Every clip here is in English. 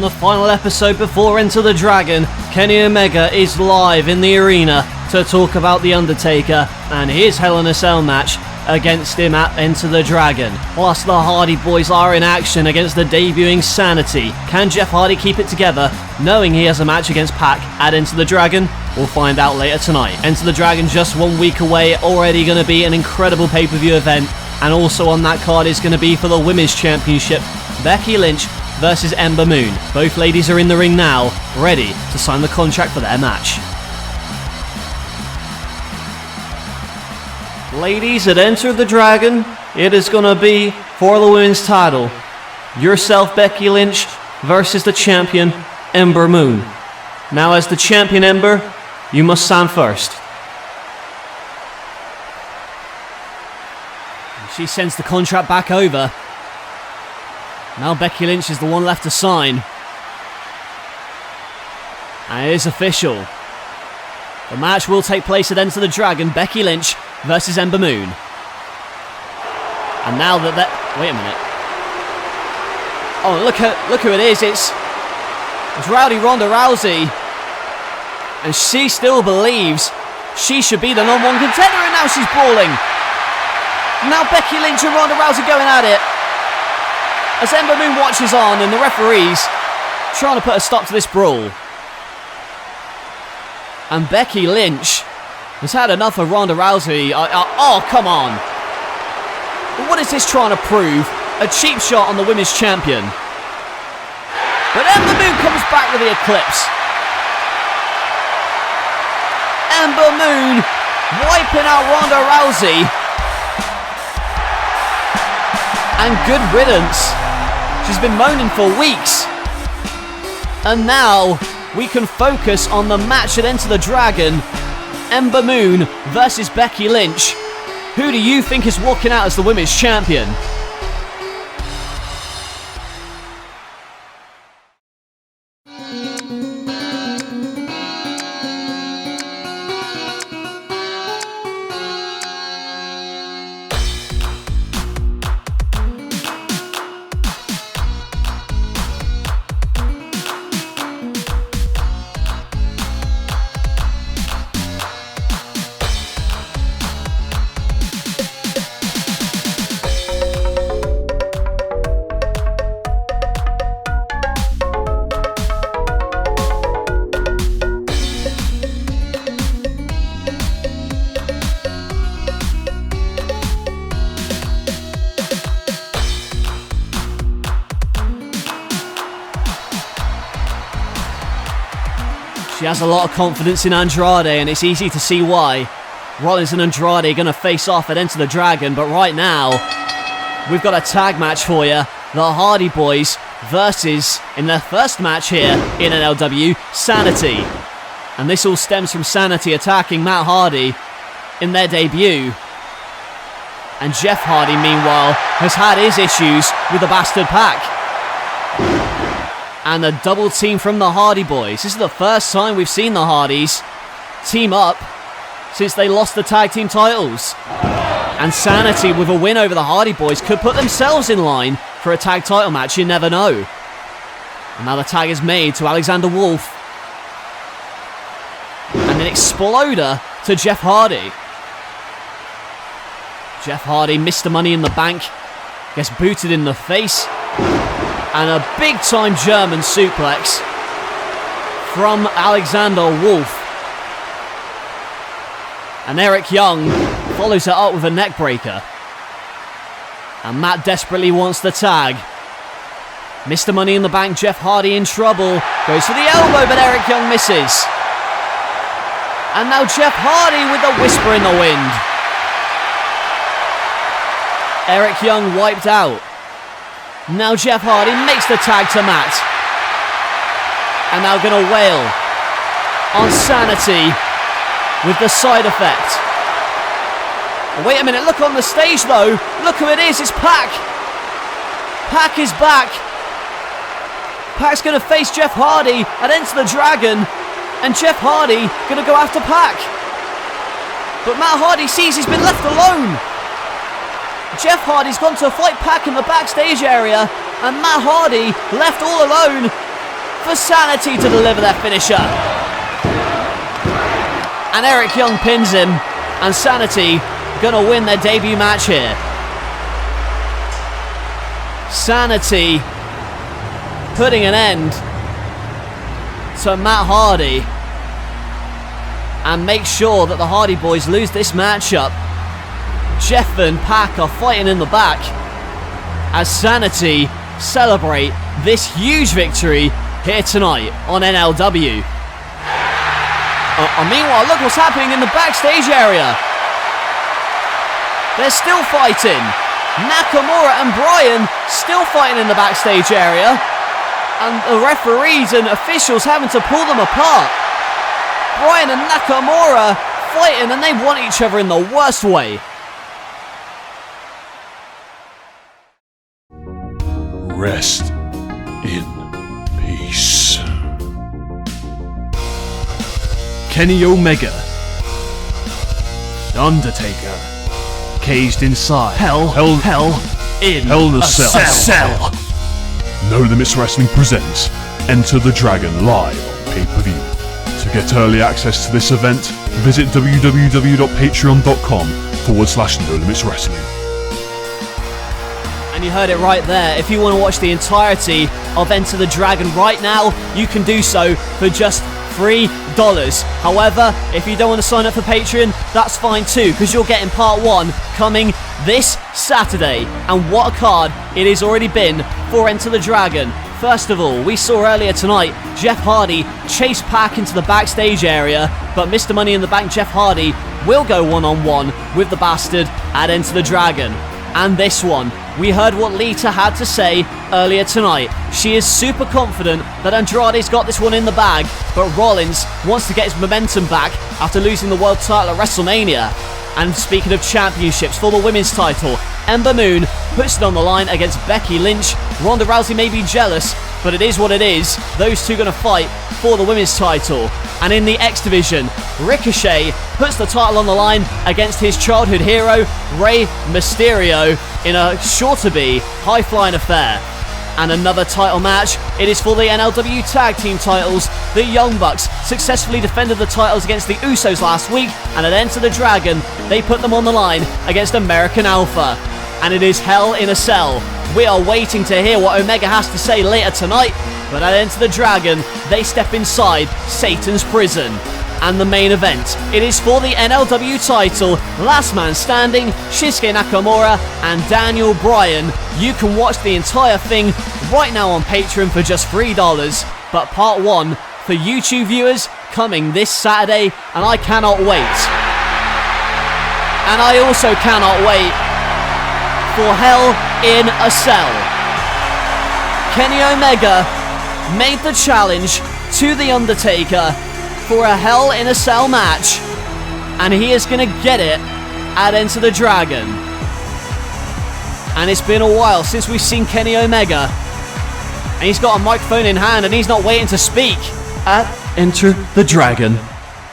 the final episode before Enter the Dragon, Kenny Omega is live in the arena to talk about The Undertaker and his Hell in a Cell match against him at Enter the Dragon. Plus, the Hardy Boys are in action against the debuting Sanity. Can Jeff Hardy keep it together, knowing he has a match against Pacc at Enter the Dragon? We'll find out later tonight. Enter the Dragon just 1 week away, already going to be an incredible pay-per-view event. And also on that card is going to be for the Women's Championship, Becky Lynch versus Ember Moon. Both ladies are in the ring now, ready to sign the contract for their match. Ladies, at Enter the Dragon, it is going to be for the women's title. Yourself, Becky Lynch, versus the champion, Ember Moon. Now, as the champion, Ember, you must stand first. She sends the contract back over. Now Becky Lynch is the one left to sign. And it is official. The match will take place at Enter the Dragon, Becky Lynch versus Ember Moon. And now that wait a minute. Oh, look who it is. It's Rowdy Ronda Rousey. And she still believes she should be the number one contender, and now she's brawling. Now Becky Lynch and Ronda Rousey going at it. As Ember Moon watches on and the referees trying to put a stop to this brawl. And Becky Lynch has had enough of Ronda Rousey. Oh, come on. What is this trying to prove? A cheap shot on the women's champion. But Ember Moon comes back with the Eclipse. Ember Moon wiping out Ronda Rousey. And good riddance. She's been moaning for weeks. And now we can focus on the match at Enter the Dragon. Ember Moon versus Becky Lynch. Who do you think is walking out as the women's champion? She has a lot of confidence in Andrade, and it's easy to see why. Rollins and Andrade are going to face off at Enter the Dragon, but right now, we've got a tag match for you. The Hardy Boys versus, in their first match here in NLW, Sanity. And this all stems from Sanity attacking Matt Hardy in their debut. And Jeff Hardy, meanwhile, has had his issues with the bastard Pacc. And a double team from the Hardy Boys. This is the first time we've seen the Hardys team up since they lost the tag team titles. And Sanity, with a win over the Hardy Boys, could put themselves in line for a tag title match. You never know. And now the tag is made to Alexander Wolf. And an exploder to Jeff Hardy. Jeff Hardy, Mr. Money in the Bank, gets booted in the face. And a big-time German suplex from Alexander Wolf. And Eric Young follows it up with a neckbreaker. And Matt desperately wants the tag. Mr. Money in the Bank, Jeff Hardy in trouble. Goes for the elbow, but Eric Young misses. And now Jeff Hardy with the whisper in the wind. Eric Young wiped out. Now Jeff Hardy makes the tag to Matt. And now going to wail on Sanity with the side effect. Wait a minute, look on the stage though. Look who it is, it's Pacc. Pacc is back. Pacc's going to face Jeff Hardy at Enter the Dragon. And Jeff Hardy going to go after Pacc. But Matt Hardy sees he's been left alone. Jeff Hardy's gone to fight Pacc in the backstage area, and Matt Hardy left all alone. for Sanity to deliver their finisher. And Eric Young pins him, and Sanity gonna win their debut match here. Sanity putting an end to Matt Hardy and make sure that the Hardy Boys lose this matchup. Jeff and Pacc are fighting in the back as Sanity celebrate this huge victory here tonight on NLW. Meanwhile, look what's happening in the backstage area. They're still fighting. Nakamura and Bryan still fighting in the backstage area. And the referees and officials having to pull them apart. Bryan and Nakamura fighting, and they want each other in the worst way. Rest in peace. Kenny Omega, The Undertaker, caged inside Hell in a Cell. No Limits Wrestling presents Enter the Dragon live on pay-per-view. To get early access to this event, visit www.patreon.com/No Limits Wrestling. And you heard it right there. If you want to watch the entirety of Enter the Dragon right now, you can do so for just $3. However, if you don't want to sign up for Patreon, that's fine too, because you're getting part 1 coming this Saturday. And what a card it has already been for Enter the Dragon. First of all, we saw earlier tonight Jeff Hardy chase Pacc into the backstage area, but Mr. Money in the Bank Jeff Hardy will go one-on-one with the Bastard at Enter the Dragon. And this one, we heard what Lita had to say earlier tonight. She is super confident that Andrade's got this one in the bag, but Rollins wants to get his momentum back after losing the world title at WrestleMania. And speaking of championships, for the women's title, Ember Moon puts it on the line against Becky Lynch. Ronda Rousey may be jealous, but it is what it is. Those two going to fight for the women's title. And in the X Division, Ricochet puts the title on the line against his childhood hero, Rey Mysterio, in a sure-to-be high-flying affair. And another title match, it is for the NLW Tag Team titles. The Young Bucks successfully defended the titles against the Usos last week, and at Enter the Dragon, they put them on the line against American Alpha. And it is Hell in a Cell. We are waiting to hear what Omega has to say later tonight, but at Enter the Dragon, they step inside Satan's prison. And the main event, it is for the NLW title, last man standing, Shinsuke Nakamura and Daniel Bryan. You can watch the entire thing right now on Patreon for just $3, but part 1 for YouTube viewers coming this Saturday, and I cannot wait. And I also cannot wait for Hell in a Cell. Kenny Omega made the challenge to The Undertaker for a Hell in a Cell match, and he is going to get it at Enter the Dragon. And it's been a while since we've seen Kenny Omega, and he's got a microphone in hand and he's not waiting to speak. At Enter the Dragon,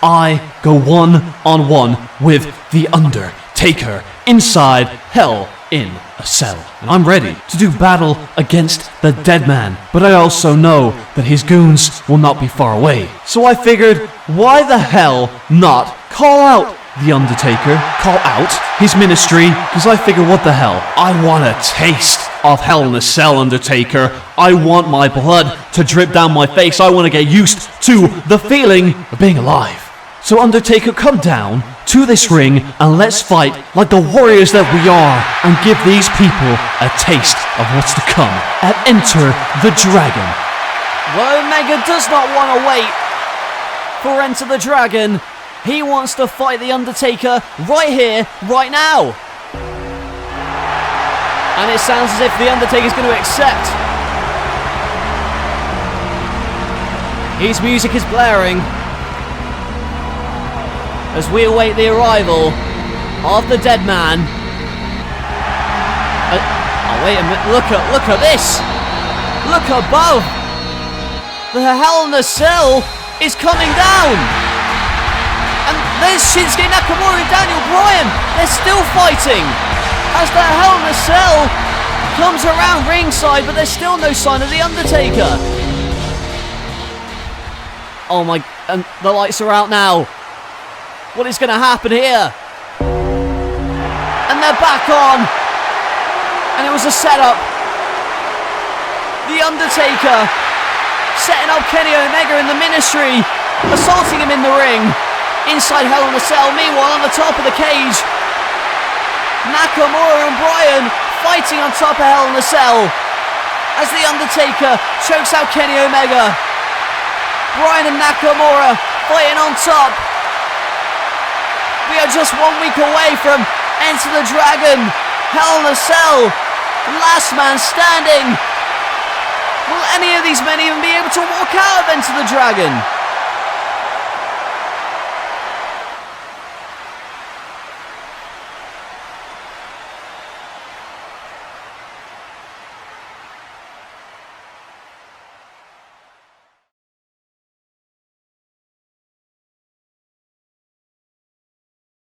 I go one-on-one with The Undertaker inside Hell in a Cell. I'm ready to do battle against the dead man, but I also know that his goons will not be far away. So I figured, why the hell not call out The Undertaker, call out his ministry, because I figure, what the hell, I want a taste of Hell in a Cell, Undertaker. I want my blood to drip down my face. I want to get used to the feeling of being alive. So Undertaker, come down to this ring and let's fight like the warriors that we are, and give these people a taste of what's to come at Enter the Dragon. Well, Omega does not want to wait for Enter the Dragon. He wants to fight The Undertaker right here, right now. And it sounds as if The Undertaker's going to accept. His music is blaring as we await the arrival of the dead man. Oh, wait a minute, look at this! Look above! The Hell in a Cell is coming down! And there's Shinsuke Nakamura and Daniel Bryan! They're still fighting! As the Hell in a Cell comes around ringside, but there's still no sign of The Undertaker. Oh my, and the lights are out now. What is going to happen here? And they're back on. And it was a setup. The Undertaker setting up Kenny Omega in the Ministry, assaulting him in the ring. Inside Hell in a Cell, meanwhile on the top of the cage, Nakamura and Bryan fighting on top of Hell in a Cell as the Undertaker chokes out Kenny Omega. Bryan and Nakamura fighting on top. We are just 1 week away from Enter the Dragon, Hell in a Cell, last man standing. Will any of these men even be able to walk out of Enter the Dragon?